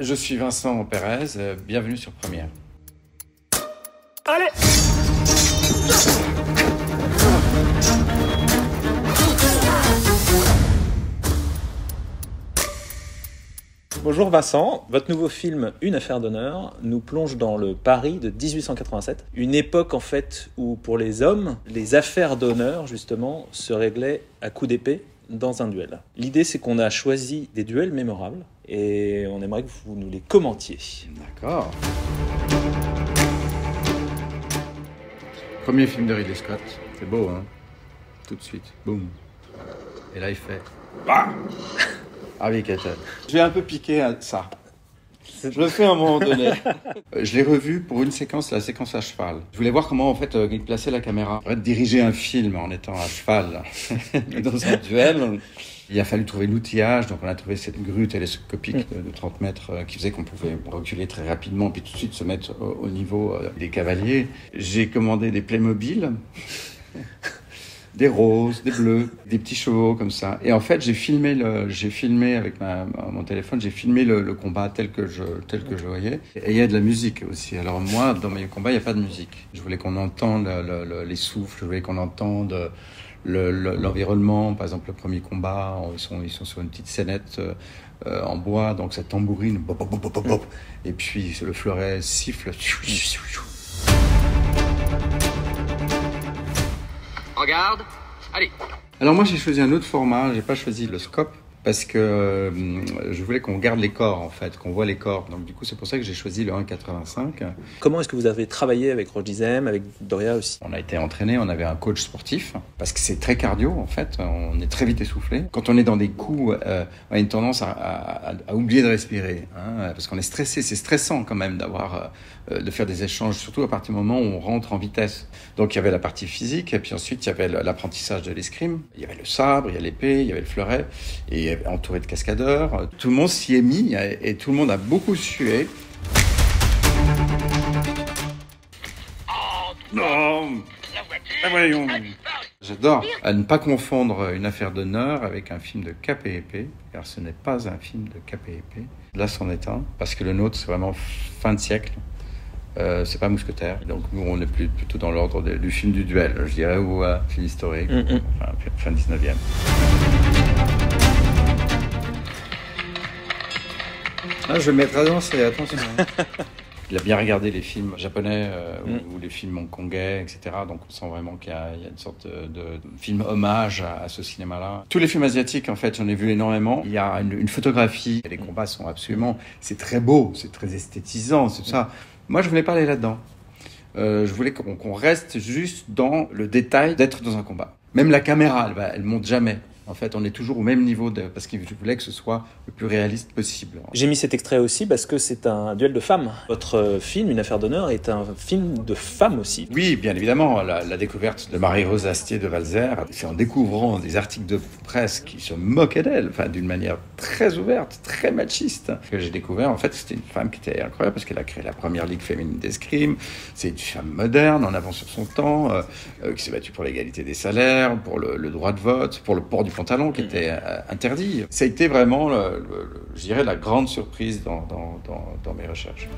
Je suis Vincent Pérez, bienvenue sur Première. Allez! Bonjour Vincent, votre nouveau film Une affaire d'honneur nous plonge dans le Paris de 1887, une époque en fait où pour les hommes, les affaires d'honneur justement se réglaient à coups d'épée dans un duel. L'idée c'est qu'on a choisi des duels mémorables et on aimerait que vous nous les commentiez. D'accord. Premier film de Ridley Scott, c'est beau hein. Tout de suite, boum. Et là il fait... Bam. Harvey Keitel. Je l'ai un peu piqué à ça. Je le fais à un moment donné. Je l'ai revu pour une séquence, la séquence à cheval. Je voulais voir comment en fait il plaçait la caméra. Pour diriger un film en étant à cheval dans un duel, il a fallu trouver l'outillage. Donc on a trouvé cette grue télescopique de 30 mètres qui faisait qu'on pouvait reculer très rapidement puis tout de suite se mettre au niveau des cavaliers. J'ai commandé des Playmobil. Des roses, des bleus, des petits chevaux comme ça. Et en fait, j'ai filmé avec mon téléphone, j'ai filmé le combat tel que je voyais. Et il y a de la musique aussi. Alors moi, dans mes combats, il n'y a pas de musique. Je voulais qu'on entende les souffles, je voulais qu'on entende l'environnement. Par exemple, le premier combat, ils sont sur une petite scénette en bois, donc ça tambourine, bop, bop, bop, bop, bop. Et puis le fleuret siffle. Regarde, allez. Alors moi j'ai choisi un autre format, j'ai pas choisi le scope parce que je voulais qu'on garde les corps en fait, qu'on voit les corps. Donc du coup c'est pour ça que j'ai choisi le 1,85. Comment est-ce que vous avez travaillé avec Roche Dizem, avec Doria aussi? On a été entraîné, on avait un coach sportif parce que c'est très cardio en fait, on est très vite essoufflé. Quand on est dans des coups, on a une tendance à oublier de respirer, hein, parce qu'on est stressé, c'est stressant quand même de faire des échanges, surtout à partir du moment où on rentre en vitesse. Donc il y avait la partie physique, et puis ensuite il y avait l'apprentissage de l'escrime, il y avait le sabre, il y a l'épée, il y avait le fleuret, et entouré de cascadeurs. Tout le monde s'y est mis, et tout le monde a beaucoup sué. Non, voyons. J'adore. À ne pas confondre Une affaire d'honneur avec un film de Cap et épée, car ce n'est pas un film de Cap et épée. Là, c'en est un, parce que le nôtre, c'est vraiment fin de siècle. C'est pas Mousquetaire. Donc nous, on est plutôt dans l'ordre du film du duel, je dirais, ou film historique, enfin, fin 19e. Ah, je vais mettre à danser, attention. Il a bien regardé les films japonais ou les films hongkongais, etc. Donc on sent vraiment qu'il y a une sorte de film hommage à ce cinéma-là. Tous les films asiatiques, en fait, j'en ai vu énormément. Il y a une photographie. Les combats sont absolument... C'est très beau, c'est très esthétisant, c'est ça. Moi, je voulais pas aller là-dedans. Je voulais qu'on reste juste dans le détail d'être dans un combat. Même la caméra, elle monte jamais. En fait, on est toujours au même niveau parce que je voulais que ce soit le plus réaliste possible. J'ai mis cet extrait aussi parce que c'est un duel de femmes. Votre film, Une affaire d'honneur, est un film de femmes aussi. Oui, bien évidemment. La découverte de Marie-Rose Astier de Valzer, c'est en découvrant des articles de presse qui se moquaient d'elle, enfin, d'une manière très ouverte, très machiste, que j'ai découvert, en fait, c'était une femme qui était incroyable parce qu'elle a créé la première ligue féminine d'escrime. C'est une femme moderne, en avance sur son temps, qui s'est battue pour l'égalité des salaires, pour le droit de vote, pour le port du pantalon qui était interdit. Ça a été vraiment, je dirais, la grande surprise dans mes recherches.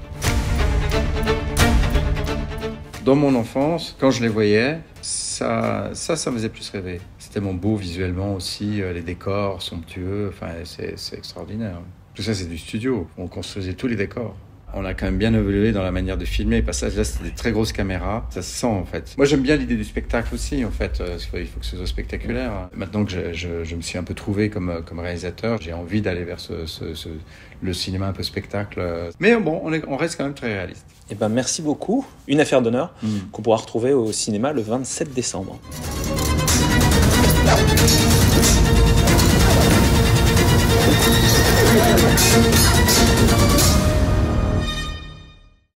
Dans mon enfance, quand je les voyais, ça me faisait plus rêver. C'est tellement beau visuellement aussi, les décors somptueux, enfin, c'est extraordinaire. Tout ça, c'est du studio. On construisait tous les décors. On a quand même bien évolué dans la manière de filmer. Là, c'était des très grosses caméras. Ça se sent, en fait. Moi, j'aime bien l'idée du spectacle aussi, en fait. Il faut que ce soit spectaculaire. Maintenant que je me suis un peu trouvé comme réalisateur, j'ai envie d'aller vers le cinéma un peu spectacle. Mais bon, on reste quand même très réaliste. Eh ben, merci beaucoup. Une affaire d'honneur qu'on pourra retrouver au cinéma le 27 décembre.